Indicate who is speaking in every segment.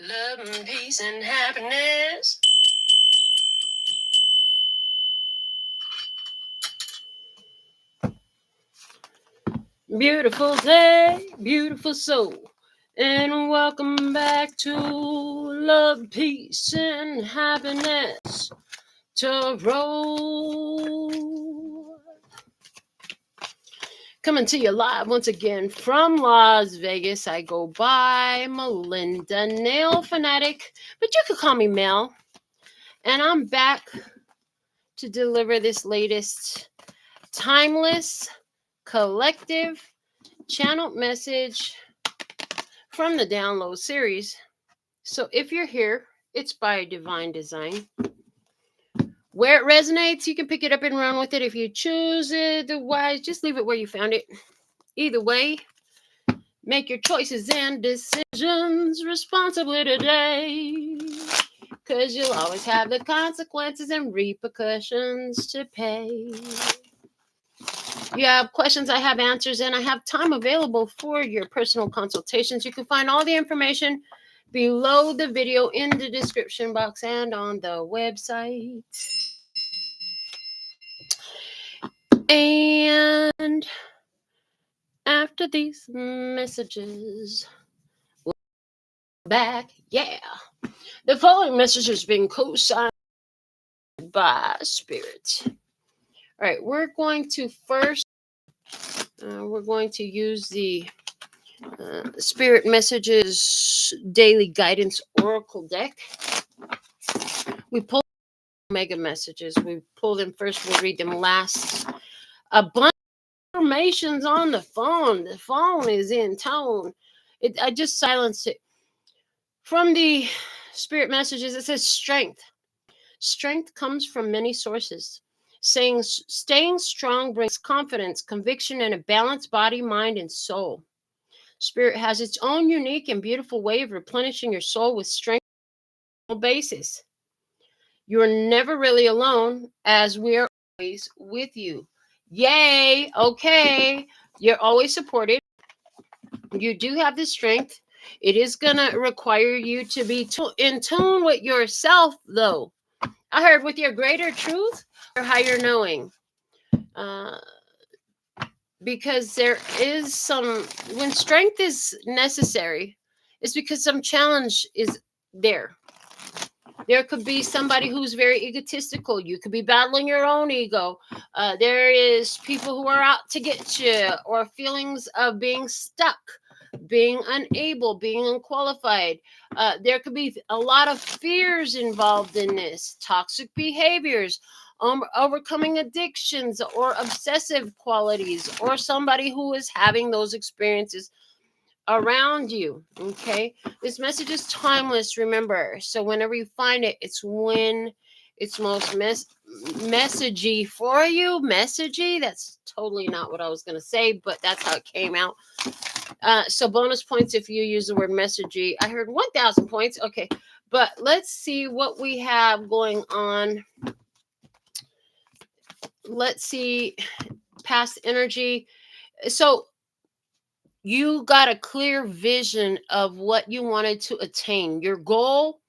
Speaker 1: Love and peace and happiness. Beautiful day, beautiful soul. And welcome back to Love, Peace, and Happiness. Tarot. Coming to you live once again from Las Vegas. I go by Melinda NailFanatic, but you could call me Mel. And I'm back to deliver this latest timeless collective channeled message from the download series. So if you're here, it's by divine design. Where it resonates, you can pick it up and run with it. If you choose it, otherwise, just leave it where you found it. Either way, make your choices and decisions responsibly today, because you'll always have the consequences and repercussions to pay. You have questions, I have answers, and I have time available for your personal consultations. You can find all the information below the video in the description box and on the website. And after these messages, we'll be back. Yeah. The following message is being co-signed by Spirit. All right, we're going to first, we're going to use the Spirit Messages Daily Guidance Oracle deck. We pulled mega messages. We pull them first, we'll read them last. A bunch of information's on the phone. The phone is in tone. I just silenced it. From the Spirit Messages, it says strength. Strength comes from many sources. Staying strong brings confidence, conviction, and a balanced body, mind, and soul. Spirit has its own unique and beautiful way of replenishing your soul with strength on a basis. You're never really alone, as we are always with you. Yay! Okay, you're always supported. You do have the strength. It is going to require you to be in tune with yourself, though. I heard with your greater truth or higher knowing. Because there is when strength is necessary, it's because some challenge is there. There could be somebody who's very egotistical. You could be battling your own ego. There is people who are out to get you, or feelings of being stuck, being unable, being unqualified. There could be a lot of fears involved in this, toxic behaviors, overcoming addictions or obsessive qualities, or somebody who is having those experiences around you. Okay, this message is timeless, remember. So whenever you find it, it's when it's most messagey for you. Messagey, that's totally not what I was going to say, but that's how it came out. So bonus points if you use the word messagey. I heard 1,000 points. Okay, but let's see what we have going on. Let's see past energy. So you got a clear vision of what you wanted to attain. Your goal,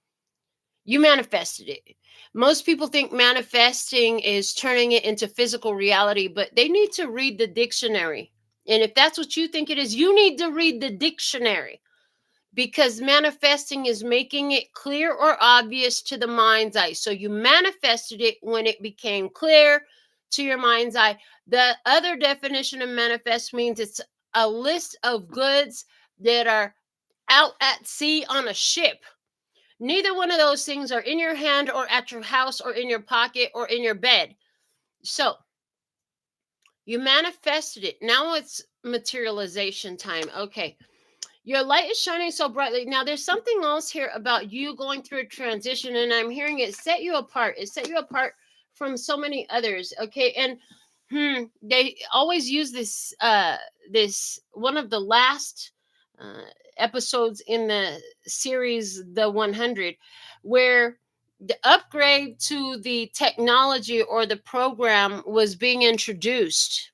Speaker 1: you manifested it. Most people think manifesting is turning it into physical reality, but they need to read the dictionary. And if that's what you think it is, you need to read the dictionary, because manifesting is making it clear or obvious to the mind's eye. So you manifested it when it became clear to your mind's eye. The other definition of manifest means it's a list of goods that are out at sea on a ship. Neither one of those things are in your hand or at your house or in your pocket or in your bed. So you manifested it. Now it's materialization time. Okay. Your light is shining so brightly. Now, there's something else here about you going through a transition, and I'm hearing it set you apart. It set you apart from so many others. Okay. And they always use this, this one of the last episodes in the series, the 100, where the upgrade to the technology or the program was being introduced.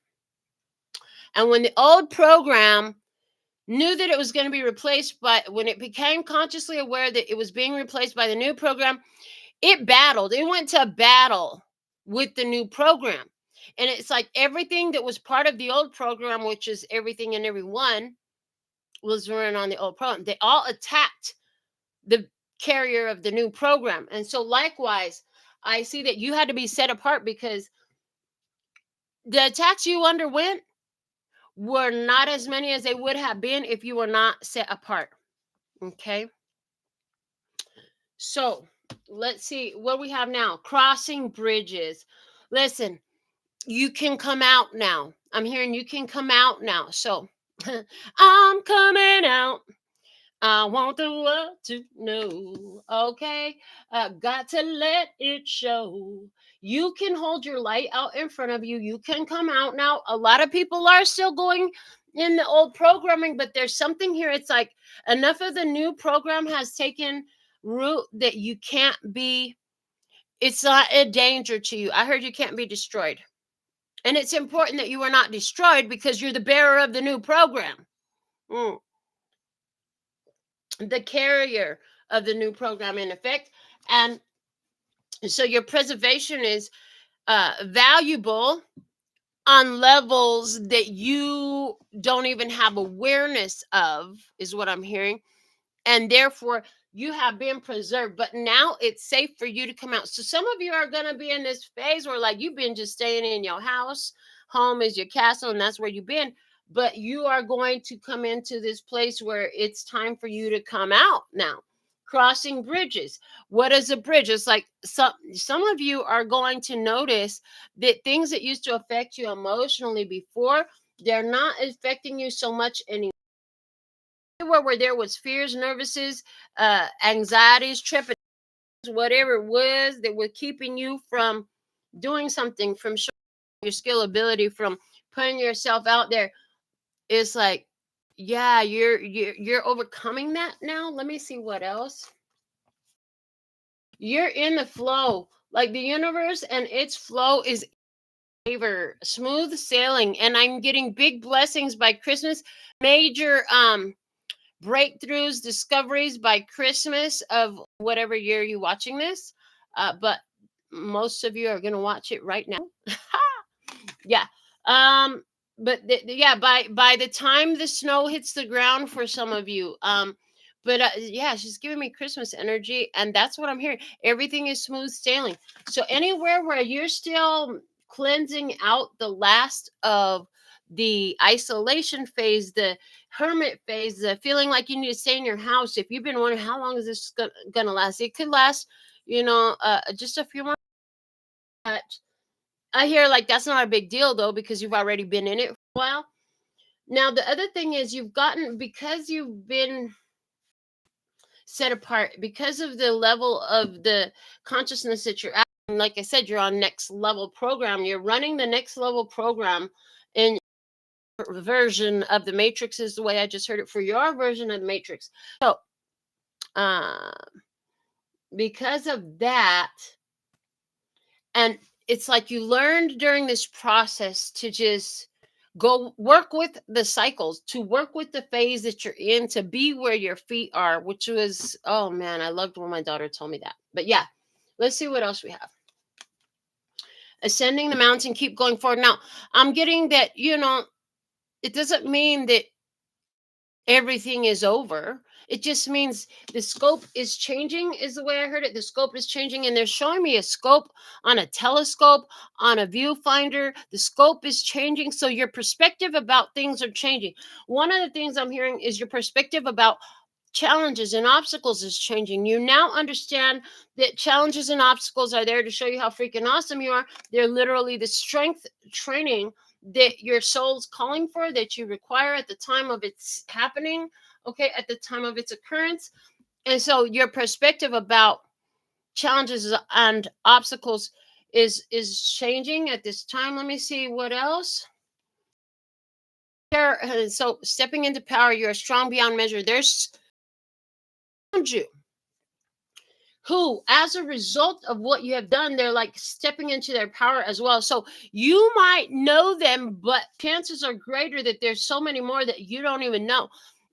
Speaker 1: And when the old program knew that it was going to be replaced, but when it became consciously aware that it was being replaced by the new program, it battled. It went to battle with the new program. And it's like everything that was part of the old program, which is everything and everyone, was running on the old program. They all attacked the carrier of the new program. And so, likewise, I see that you had to be set apart because the attacks you underwent were not as many as they would have been if you were not set apart. Okay. So let's see what we have now. Crossing bridges. Listen, you can come out now. I'm hearing you can come out now. So I'm coming out. I want the world to know. Okay. Got to let it show. You can hold your light out in front of you. You can come out now. A lot of people are still going in the old programming, but there's something here. It's like enough of the new program has taken root that you can't be, it's not a danger to you. I heard you can't be destroyed. And it's important that you are not destroyed because you're the bearer of the new program. Mm. The carrier of the new program in effect. And so your preservation is valuable on levels that you don't even have awareness of, is what I'm hearing. And therefore, you have been preserved, but now it's safe for you to come out. So some of you are going to be in this phase where like you've been just staying in your house. Home is your castle, and that's where you've been. But you are going to come into this place where it's time for you to come out now. Crossing bridges. What is a bridge? It's like some of you are going to notice that things that used to affect you emotionally before, they're not affecting you so much anymore. Where there was fears, nervouses, anxieties, trepidations, whatever it was that were keeping you from doing something, from showing your skill ability, from putting yourself out there. It's like, yeah, you're overcoming that now. Let me see what else. You're in the flow. Like the universe and its flow is favor, smooth sailing, and I'm getting big blessings by Christmas. Major breakthroughs, discoveries by Christmas of whatever year you're watching this. But most of you are going to watch it right now. Yeah. But yeah, by the time the snow hits the ground for some of you, but yeah, she's giving me Christmas energy, and that's what I'm hearing. Everything is smooth sailing. So anywhere where you're still cleansing out the last of the isolation phase, the hermit phase, the feeling like you need to stay in your house. If you've been wondering how long is this gonna last, it could last, just a few months. I hear like that's not a big deal though, because you've already been in it for a while. Now, the other thing is you've gotten, because you've been set apart, because of the level of the consciousness that you're at. And like I said, you're on next level program. You're running the next level program in version of the matrix, is the way I just heard it, for your version of the matrix. So, uh, because of that, and it's like you learned during this process to just go work with the cycles, to work with the phase that you're in, to be where your feet are, which was, oh man, I loved when my daughter told me that. But yeah, let's see what else we have. Ascending the mountain, keep going forward. Now, I'm getting that, it doesn't mean that everything is over. It just means the scope is changing, is the way I heard it. The scope is changing, and they're showing me a scope on a telescope, on a viewfinder. The scope is changing, so your perspective about things are changing. One of the things I'm hearing is your perspective about challenges and obstacles is changing. You now understand that challenges and obstacles are there to show you how freaking awesome you are. They're literally the strength training that your soul's calling for, that you require at the time of its happening, okay, at the time of its occurrence. And so your perspective about challenges and obstacles is changing at this time. Let me see what else. So stepping into power, you're strong beyond measure. There's you who, as a result of what you have done, they're like stepping into their power as well. So you might know them, but chances are greater that there's so many more that you don't even know.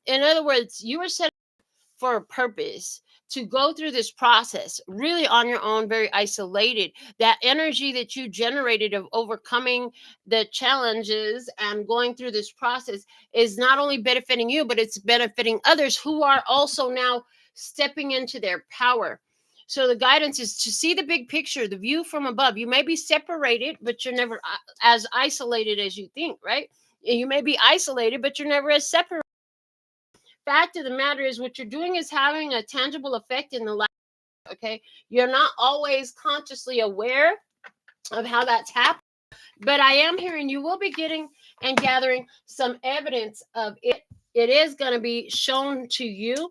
Speaker 1: In other words, you were set for a purpose to go through this process really on your own, very isolated. That energy that you generated of overcoming the challenges and going through this process is not only benefiting you, but it's benefiting others who are also now stepping into their power. So the guidance is to see the big picture, the view from above. You may be separated, but you're never as isolated as you think, right? You may be isolated, but you're never as separated. Fact of the matter is, what you're doing is having a tangible effect in the life. Okay, you're not always consciously aware of how that's happening, but I am hearing you will be getting and gathering some evidence of it. It is going to be shown to you.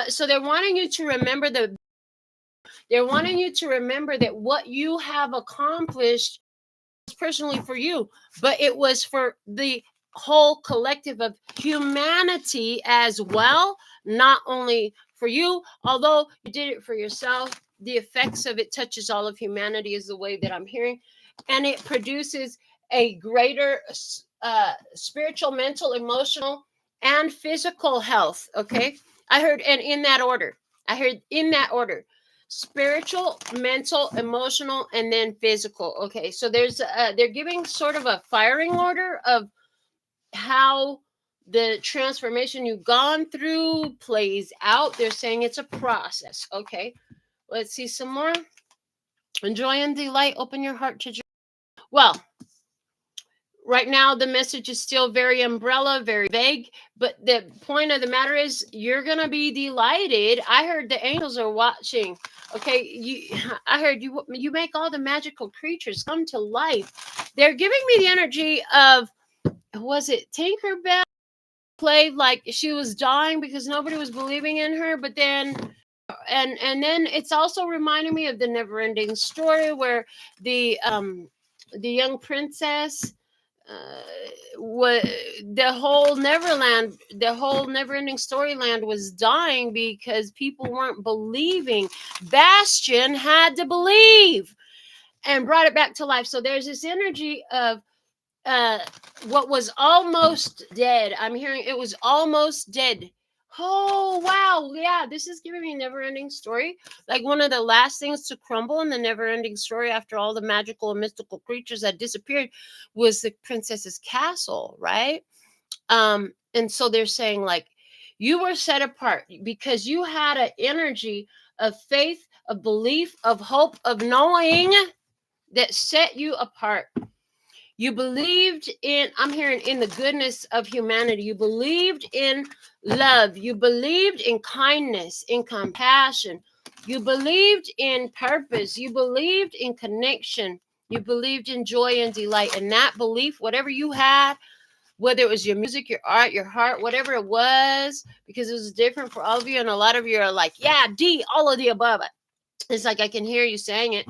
Speaker 1: So they're wanting you to remember they're wanting you to remember that what you have accomplished personally for you, but it was for the whole collective of humanity as well, not only for you. Although you did it for yourself, the effects of it touches all of humanity is the way that I'm hearing, and it produces a greater spiritual, mental, emotional, and physical health. Okay, I heard, and in that order, I heard in that order: spiritual, mental, emotional, and then physical. Okay, so they're giving sort of a firing order of how the transformation you've gone through plays out. They're saying it's a process. Okay, let's see some more. Enjoy and delight. Open your heart to joy. Well, right now the message is still very umbrella, very vague, but the point of the matter is you're gonna be delighted. I heard the angels are watching. Okay, I heard you make all the magical creatures come to life. They're giving me the energy of, was it Tinkerbell played like she was dying because nobody was believing in her, but then and then it's also reminding me of the never ending story where the young princess, what the whole never-ending storyland was dying because people weren't believing. Bastion had to believe and brought it back to life. So there's this energy of uh what was almost dead. I'm hearing it was almost dead. Oh wow, yeah, this is giving me never ending story, like one of the last things to crumble in the never ending story after all the magical and mystical creatures that disappeared was the princess's castle, right? And so they're saying like you were set apart because you had an energy of faith, of belief, of hope, of knowing that set you apart. You believed in, I'm hearing, in the goodness of humanity. You believed in love. You believed in kindness, in compassion. You believed in purpose. You believed in connection. You believed in joy and delight. And that belief, whatever you had, whether it was your music, your art, your heart, whatever it was, because it was different for all of you. And a lot of you are like, yeah, D, all of the above. It's like I can hear you saying it.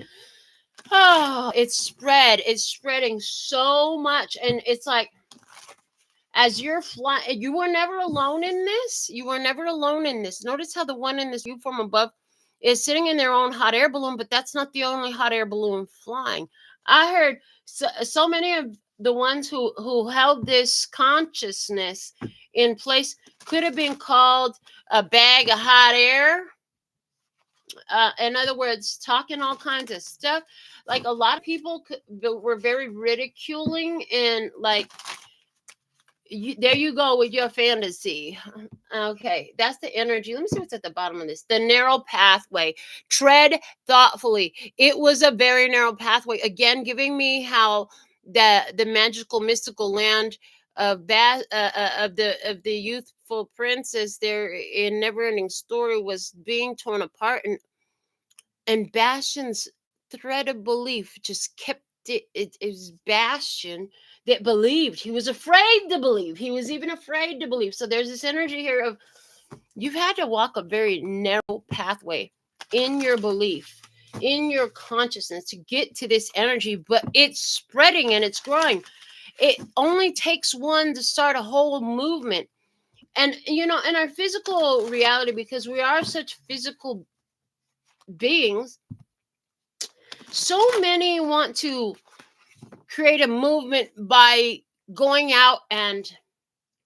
Speaker 1: Oh, it's spreading so much. And it's like, as you're flying, you were never alone in this. You were never alone in this. Notice how the one in this view from above is sitting in their own hot air balloon, but that's not the only hot air balloon flying. I heard so many of the ones who held this consciousness in place could have been called a bag of hot air. In other words, talking all kinds of stuff. Like a lot of people were very ridiculing and like, there you go with your fantasy. Okay, that's the energy. Let me see what's at the bottom of this. The narrow pathway. Tread thoughtfully. It was a very narrow pathway. Again, giving me how the magical, mystical land of the youthful princess there in Neverending Story was being torn apart, and Bastion's thread of belief just kept it was Bastion that believed. He was afraid to believe. He was even afraid to believe. So there's this energy here of you've had to walk a very narrow pathway in your belief, in your consciousness to get to this energy, but it's spreading and it's growing. It only takes one to start a whole movement. And in our physical reality, because we are such physical beings, so many want to create a movement by going out and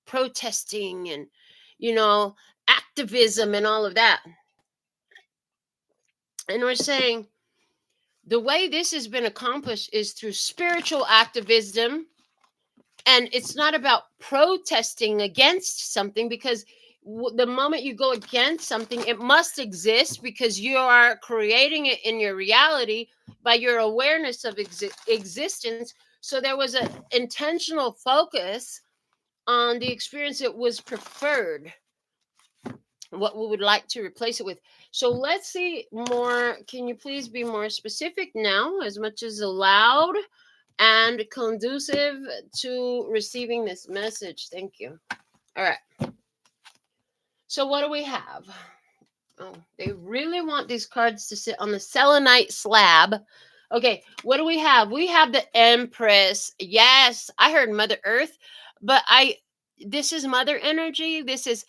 Speaker 1: protesting and, you know, activism and all of that. And we're saying the way this has been accomplished is through spiritual activism. And it's not about protesting against something, because the moment you go against something, it must exist because you are creating it in your reality by your awareness of existence. So there was an intentional focus on the experience that was preferred, what we would like to replace it with. So let's see more. Can you please be more specific now, as much as allowed and conducive to receiving this message? Thank you. All right. So what do we have? Oh, they really want these cards to sit on the selenite slab. Okay, what do we have? We have the Empress. Yes, I heard Mother Earth, but this is Mother energy. This is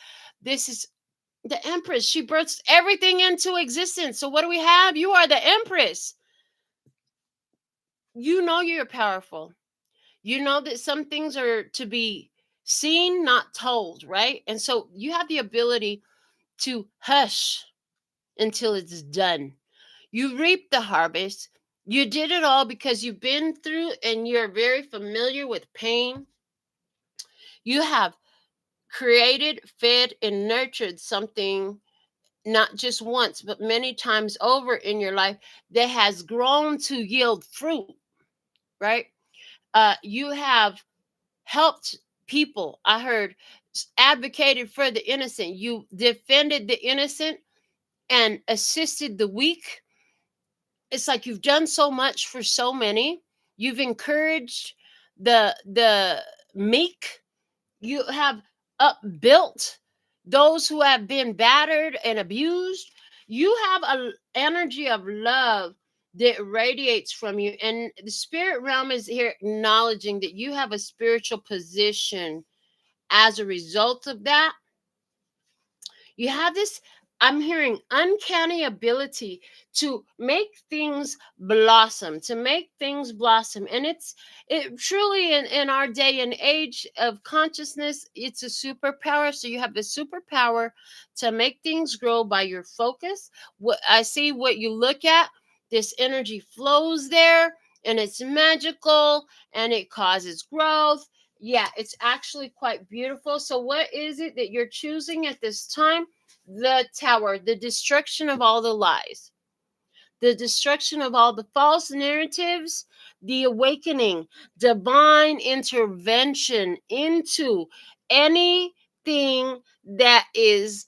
Speaker 1: the Empress. She births everything into existence. So what do we have? You are the Empress. You know you're powerful. You know that some things are to be seen, not told, right? And so you have the ability to hush until it's done. You reap the harvest. You did it all because you've been through and you're very familiar with pain. You have created, fed, and nurtured something not just once, but many times over in your life that has grown to yield fruit, right? You have helped people. I heard advocated for the innocent. You defended the innocent and assisted the weak. It's like you've done so much for so many. You've encouraged the meek. You have upbuilt those who have been battered and abused. You have an energy of love that radiates from you, and the spirit realm is here acknowledging that you have a spiritual position as a result of that. You have this, I'm hearing, uncanny ability to make things blossom, to make things blossom. And it truly, in our day and age of consciousness, it's a superpower. So you have the superpower to make things grow by your focus. What I see, what you look at, this energy flows there, and it's magical, and it causes growth. Yeah, it's actually quite beautiful. So what is it that you're choosing at this time? The Tower, the destruction of all the lies, the destruction of all the false narratives, the awakening, divine intervention into anything that is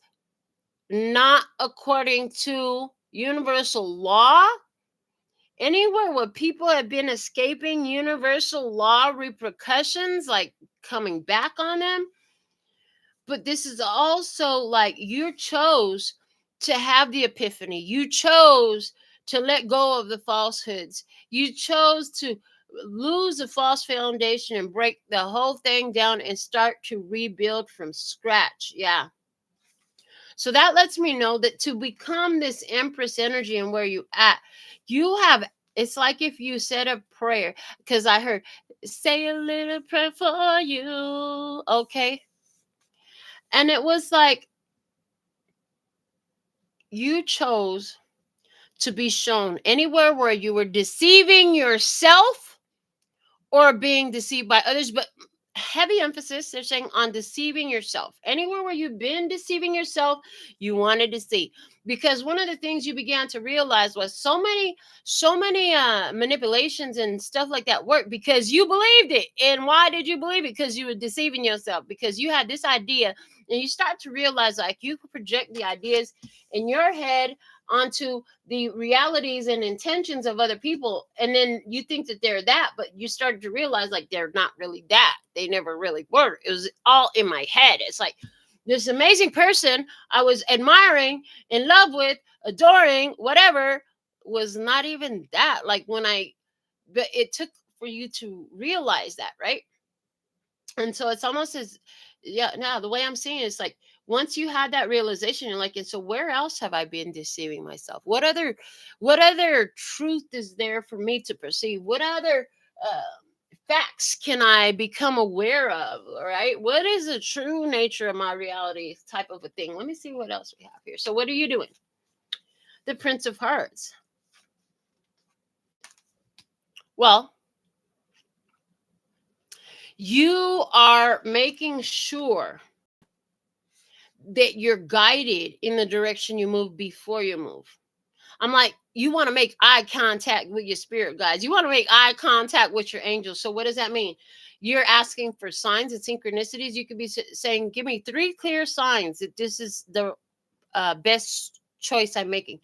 Speaker 1: not according to universal law. Anywhere where people have been escaping universal law repercussions, like coming back on them. But this is also like you chose to have the epiphany. You chose to let go of the falsehoods. You chose to lose the false foundation and break the whole thing down and start to rebuild from scratch. Yeah. So that lets me know that to become this Empress energy and where you at, you have, it's like if you said a prayer, because I heard say a little prayer for you. Okay. And it was like you chose to be shown anywhere where you were deceiving yourself or being deceived by others, but heavy emphasis they're saying on deceiving yourself. Anywhere where you've been deceiving yourself, you wanted to see, because one of the things you began to realize was so many manipulations and stuff like that work because you believed it. And why did you believe it? Because you were deceiving yourself, because you had this idea, and you start to realize like you could project the ideas in your head onto the realities and intentions of other people, and then you think that they're that, but you started to realize like they're not really that. They never really were. It was all in my head. It's like this amazing person I was admiring, in love with, adoring, whatever, was not even that. Like but it took for you to realize that, right? And so it's almost as, yeah, now the way I'm seeing it is like Once you had that realization, you're like, and so where else have I been deceiving myself? What other truth is there for me to perceive? What other facts can I become aware of? All right. What is the true nature of my reality type of a thing? Let me see what else we have here. So what are you doing? The Prince of Hearts. Well, you are making sure that you're guided in the direction you move before you move. I'm like, you want to make eye contact with your spirit guides. You want to make eye contact with your angels. So what does that mean? You're asking for signs and synchronicities. You could be saying, give me 3 clear signs that this is the best choice I'm making.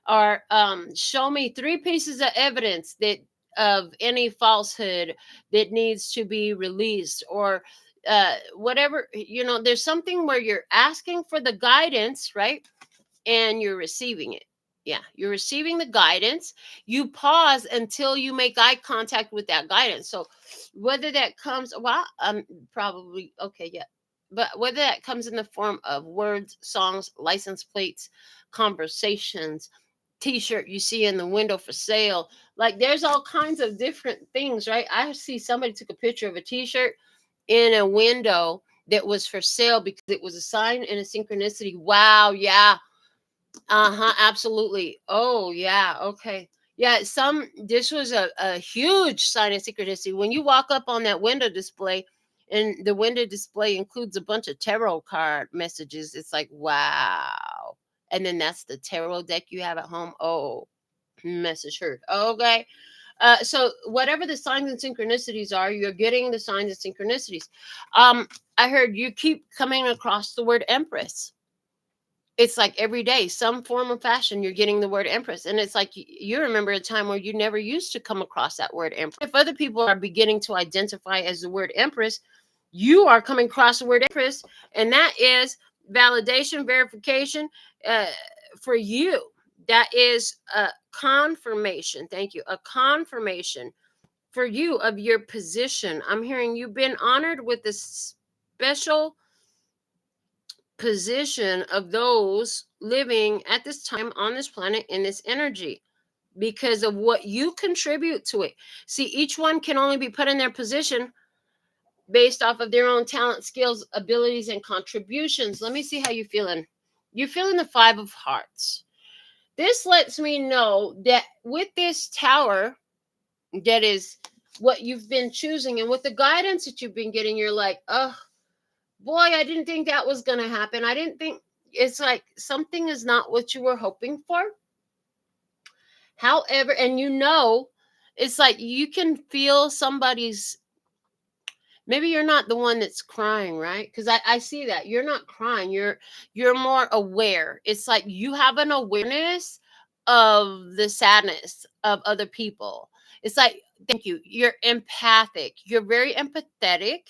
Speaker 1: Or show me 3 pieces of evidence that of any falsehood that needs to be released, or whatever. There's something where you're asking for the guidance, right? And you're receiving it. Yeah, you're receiving the guidance. You pause until you make eye contact with that guidance. So whether that comes, well, probably okay, yeah. But whether that comes in the form of words, songs, license plates, conversations, t-shirt you see in the window for sale, like there's all kinds of different things, right? I see somebody took a picture of a t-shirt in a window that was for sale because it was a sign and a synchronicity. Wow, yeah. Uh-huh, absolutely. Oh, yeah, okay. Yeah, this was a huge sign of synchronicity. When you walk up on that window display, and the window display includes a bunch of tarot card messages, it's like, wow. And then that's the tarot deck you have at home. Oh, message heard. Okay. So whatever the signs and synchronicities are, you're getting the signs and synchronicities. I heard you keep coming across the word Empress. It's like every day, some form of fashion, you're getting the word Empress. And it's like you remember a time where you never used to come across that word Empress. If other people are beginning to identify as the word Empress, you are coming across the word Empress. And that is validation, verification uh, for you. That is a confirmation. Thank you. A confirmation for you of your position. I'm hearing you've been honored with this special position of those living at this time on this planet in this energy because of what you contribute to it. See, each one can only be put in their position based off of their own talent, skills, abilities, and contributions. Let me see how you're feeling. You're feeling the 5 of Hearts. This lets me know that with this tower, that is what you've been choosing, and with the guidance that you've been getting, you're like, oh, boy, I didn't think that was going to happen. I didn't think. It's like something is not what you were hoping for. However, and it's like you can feel somebody's, maybe you're not the one that's crying, right? Because I see that you're not crying. You're more aware. It's like you have an awareness of the sadness of other people. It's like, thank you. You're empathic. You're very empathic.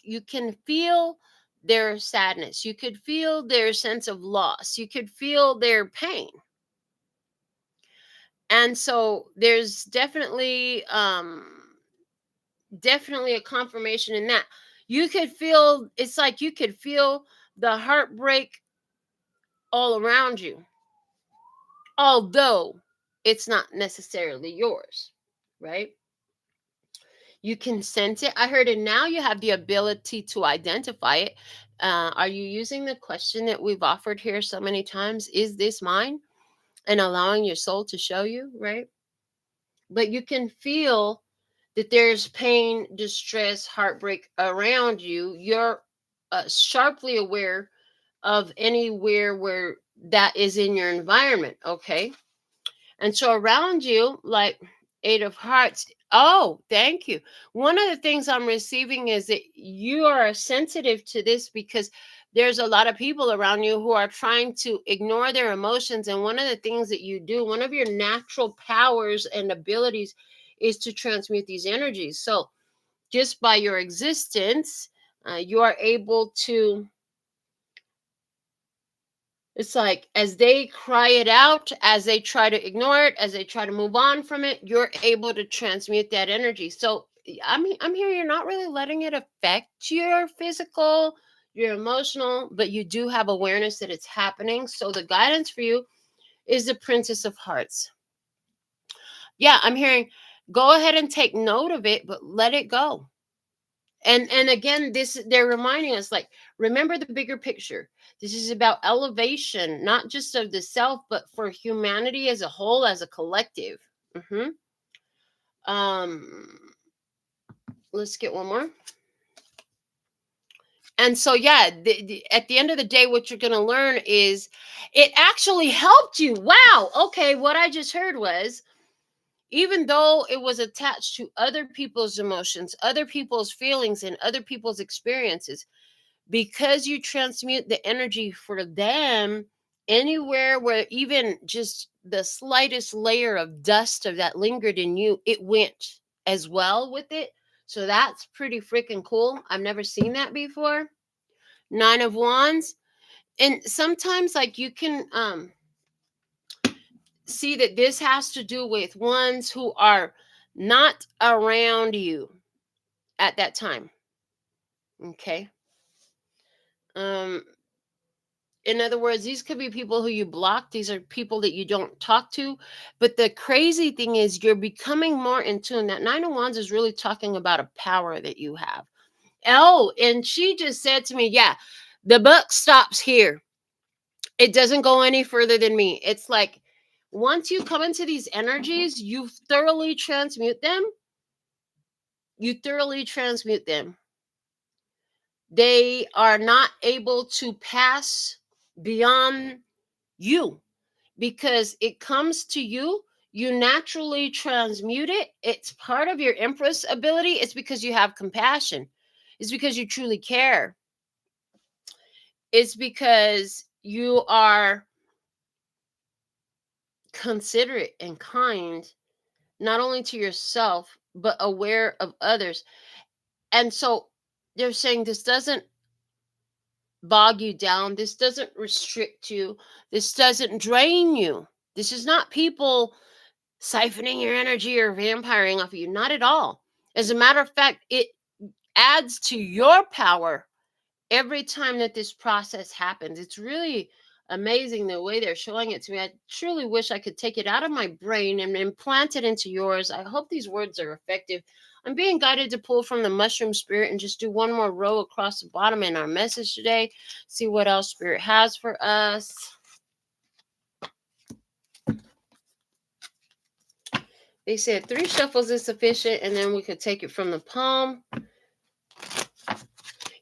Speaker 1: You can feel their sadness. You could feel their sense of loss. You could feel their pain. And so there's definitely a confirmation in that. You could feel, it's like you could feel the heartbreak all around you, although it's not necessarily yours, right? You can sense it. I heard it. Now you have the ability to identify it. Are you using the question that we've offered here so many times? Is this mine? And allowing your soul to show you, right? But you can feel that there's pain, distress, heartbreak around you. You're sharply aware of anywhere where that is in your environment, okay? And so around you, like 8 of Hearts, oh, thank you. One of the things I'm receiving is that you are sensitive to this because there's a lot of people around you who are trying to ignore their emotions. And one of the things that you do, one of your natural powers and abilities is to transmute these energies. So just by your existence, you are able to, it's like as they cry it out, as they try to ignore it, as they try to move on from it, you're able to transmute that energy. So I'm here, you're not really letting it affect your physical, You're emotional, but you do have awareness that it's happening. So the guidance for you is the Princess of Hearts. Yeah, I'm hearing go ahead and take note of it, but let it go. And again, this they're reminding us, like, remember the bigger picture. This is about elevation, not just of the self, but for humanity as a whole, as a collective. hmm Um, let's get one more. And so, yeah, at the end of the day, what you're going to learn is it actually helped you. Wow. Okay. What I just heard was, even though it was attached to other people's emotions, other people's feelings, and other people's experiences, because you transmute the energy for them, anywhere where even just the slightest layer of dust of that lingered in you, it went as well with it. So that's pretty freaking cool. I've never seen that before. Nine of Wands. And sometimes, like, you can see that this has to do with ones who are not around you at that time. Okay. um in other words, these could be people who you block. These are people that you don't talk to. But the crazy thing is, you're becoming more in tune. That Nine of Wands is really talking about a power that you have. Oh, and she just said to me, yeah, the buck stops here. It doesn't go any further than me. It's like, once you come into these energies, you thoroughly transmute them. You thoroughly transmute them. They are not able to pass beyond you, because it comes to you. You naturally transmute it. It's part of your Empress ability. It's because you have compassion. It's because you truly care. It's because you are considerate and kind, not only to yourself, but aware of others. And so they're saying this doesn't bog you down. This doesn't restrict you. This doesn't drain you. This is not people siphoning your energy or vampiring off of you. Not at all. As a matter of fact, it adds to your power every time that this process happens. It's really amazing the way they're showing it to me. I truly wish I could take it out of my brain and implant it into yours. I hope these words are effective. I'm being guided to pull from the mushroom spirit and just do one more row across the bottom in our message today. See what else spirit has for us. They said 3 shuffles is sufficient, and then we could take it from the palm.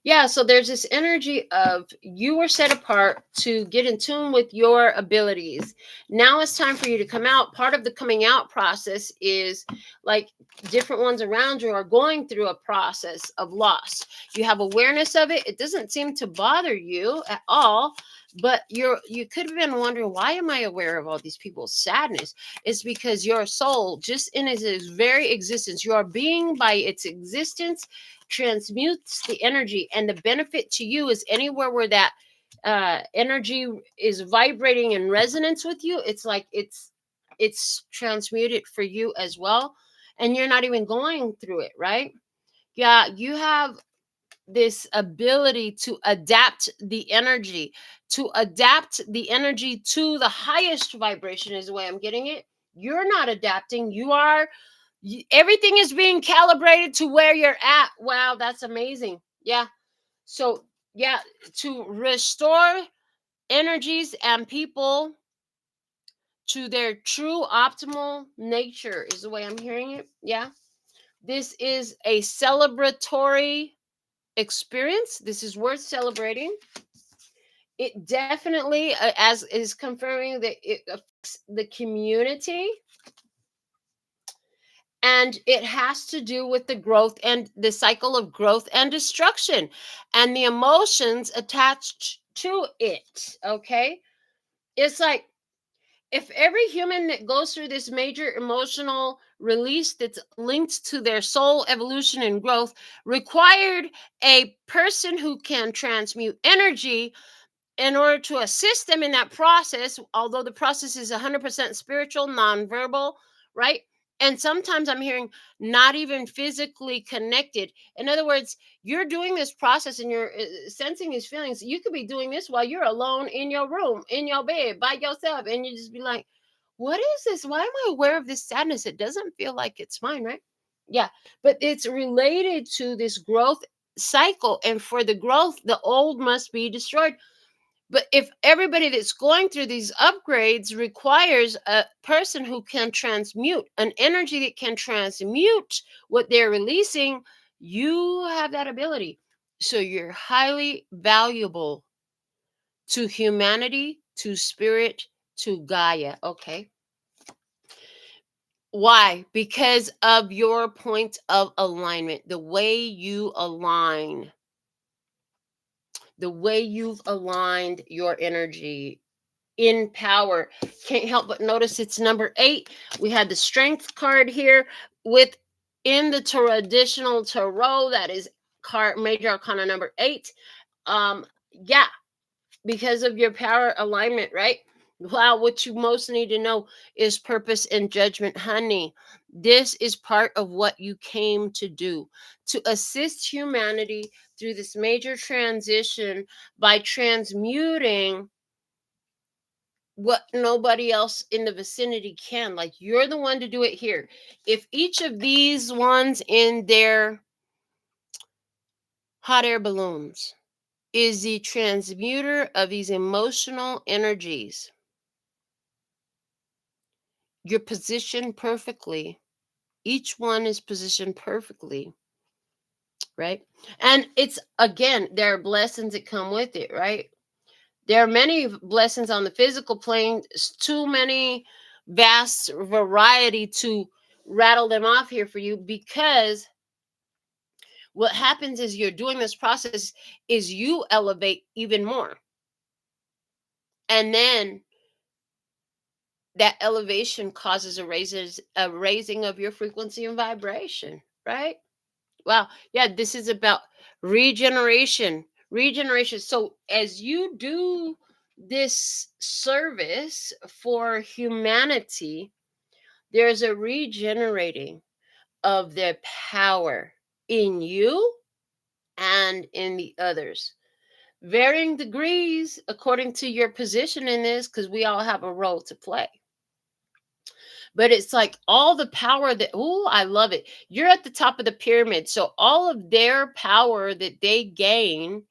Speaker 1: Yeah, so there's this energy of you were set apart to get in tune with your abilities. Now it's time for you to come out. Part of the coming out process is, like, different ones around you are going through a process of loss. You have awareness of it. It doesn't seem to bother you at all, but you could have been wondering, why am I aware of all these people's sadness? It's because your soul, just in its very existence, your being by its existence, transmutes the energy, and the benefit to you is anywhere where that energy is vibrating in resonance with you. It's like it's transmuted for you as well, and you're not even going through it, right? Yeah, you have this ability to adapt the energy, to the highest vibration, is the way I'm getting it. You're not adapting. Everything is being calibrated to where you're at. Wow, that's amazing. Yeah. So, yeah, to restore energies and people to their true optimal nature is the way I'm hearing it. Yeah. This is a celebratory experience. This is worth celebrating. It definitely, as is confirming that it affects the community, and it has to do with the growth and the cycle of growth and destruction and the emotions attached to it. Okay. It's like, if every human that goes through this major emotional release that's linked to their soul evolution and growth required a person who can transmute energy in order to assist them in that process, although the process is 100% spiritual, nonverbal, right? And sometimes I'm hearing not even physically connected. In other words, you're doing this process and you're sensing these feelings. You could be doing this while you're alone in your room, in your bed, by yourself. And you just be like, what is this? Why am I aware of this sadness? It doesn't feel like it's mine, right? Yeah. But it's related to this growth cycle. And for the growth, the old must be destroyed. But if everybody that's going through these upgrades requires a person who can transmute, an energy that can transmute what they're releasing, you have that ability. So you're highly valuable to humanity, to spirit, to Gaia. Okay. Why? Because of your point of alignment, the way you align, the way you've aligned your energy in power. Can't help but notice it's number 8. We had the strength card here with in the traditional tarot, that is card major arcana number 8. Yeah, because of your power alignment, right? Wow, what you most need to know is purpose and judgment, honey. This is part of what you came to do, to assist humanity through this major transition by transmuting what nobody else in the vicinity can. Like, you're the one to do it here. If each of these ones in their hot air balloons is the transmuter of these emotional energies, you're positioned perfectly. Each one is positioned perfectly, right? And it's, again, there are blessings that come with it, right? There are many blessings on the physical plane. Too many vast variety to rattle them off here for you, because what happens is you're doing this process is you elevate even more, and then that elevation causes a raising of your frequency and vibration, right? Wow. Yeah, this is about regeneration. So as you do this service for humanity, there's a regenerating of their power in you and in the others. Varying degrees according to your position in this, because we all have a role to play. But it's like all the power that, oh, I love it. You're at the top of the pyramid. So all of their power that they gain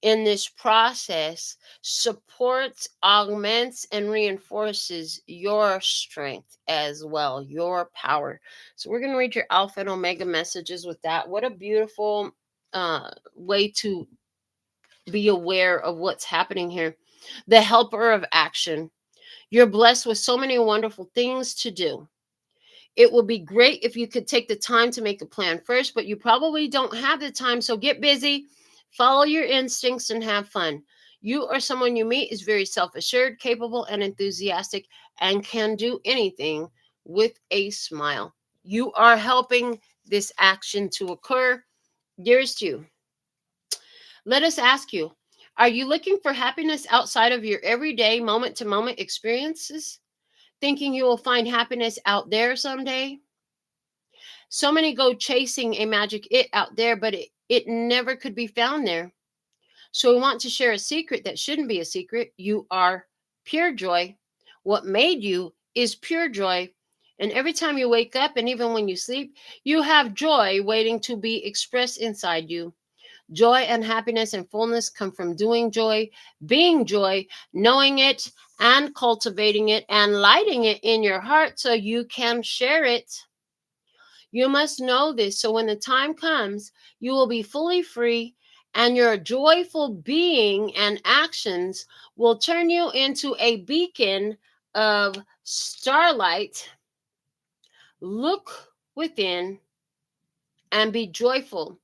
Speaker 1: in this process supports, augments, and reinforces your strength as well, your power. So we're going to read your alpha and omega messages with that. What a beautiful way to be aware of what's happening here. The helper of action. You're blessed with so many wonderful things to do. It would be great if you could take the time to make a plan first, but you probably don't have the time. So get busy, follow your instincts, and have fun. You or someone you meet is very self assured, capable, and enthusiastic, and can do anything with a smile. You are helping this action to occur. Dearest you, let us ask you, are you looking for happiness outside of your everyday moment to moment experiences? Thinking you will find happiness out there someday? So many go chasing a magic it out there, but it never could be found there. So we want to share a secret that shouldn't be a secret. You are pure joy. What made you is pure joy. And every time you wake up and even when you sleep, you have joy waiting to be expressed inside you. Joy and happiness and fullness come from doing joy, being joy, knowing it and cultivating it and lighting it in your heart so you can share it. You must know this so when the time comes, you will be fully free, and your joyful being and actions will turn you into a beacon of starlight. Look within and be joyful,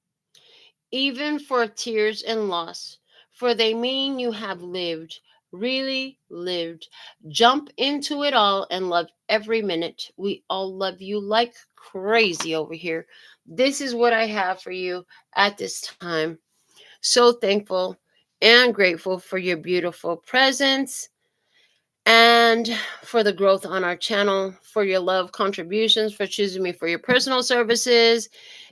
Speaker 1: even for tears and loss, for they mean you have lived, really lived. Jump into it all and love every minute. We all love you like crazy over here. This is what I have for you at this time. So thankful and grateful for your beautiful presence. and for the growth on our channel, for your love contributions, for choosing me for your personal services.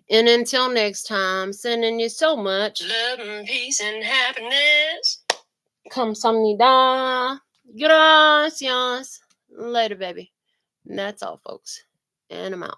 Speaker 1: And until next time, sending you so much love and peace and happiness. Kamsamnida. Gracias. Later, baby. And that's all, folks. And I'm out.